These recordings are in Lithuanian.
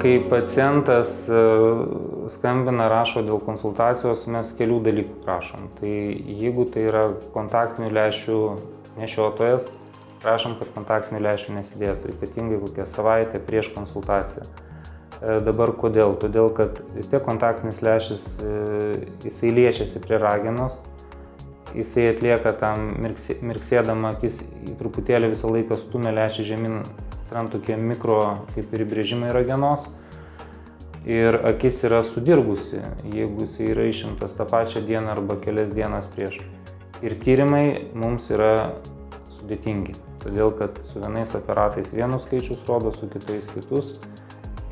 Kai pacientas skambina, rašo dėl konsultacijos, mes kelių dalykų prašom. Tai jeigu tai yra kontaktinių lęšių nešiotojas, prašom, kad kontaktinių lęšių nesidėtų, ypatingai kokią savaitę prieš konsultaciją. Dabar kodėl? Todėl, kad vis tiek kontaktinis lęšis, jisai liečiasi prie ragenos, jisai atlieka tam mirksėdama akis, truputėlį visą laiką stumia lęšį žemyn, atsiranda tokie mikro kaip ir įbrėžimai ragenos ir akis yra sudirgusi, jeigu jisai yra išimtas tą pačią dieną arba kelias dienas prieš. Ir tyrimai mums yra sudėtingi, todėl kad su vienais aparatais vienus skaičius rodo, su kitais kitus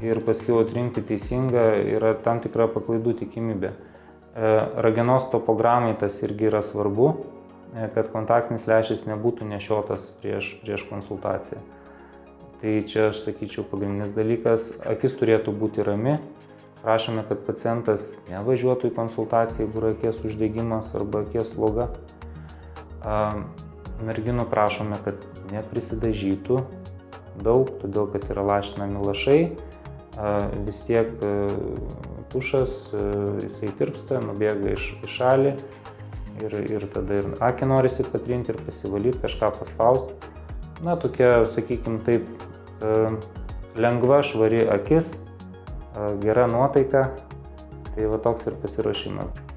ir paskiau atrinkti teisingą yra tam tikra paklaidų tikimybė. Ragenos topogramai tas irgi yra svarbu, kad kontaktinis lęšis nebūtų nešiotas prieš konsultaciją. Tai čia aš sakyčiau pagrindinis dalykas, akis turėtų būti rami, prašome, kad pacientas nevažiuotų į konsultaciją, jeigu yra akies uždegimas arba akies sloga. Merginų prašome, kad neprisidažytų daug, todėl kad yra lašinami lašai, vis tiek tušas, jisai tirpsta, nubėga į šalį ir tada ir akį norisi patrinti ir pasivalyti, kažką paspausti. Na, tokia, sakykime taip, lengva, švari akis, gera nuotaika, tai va toks ir pasiruošimas.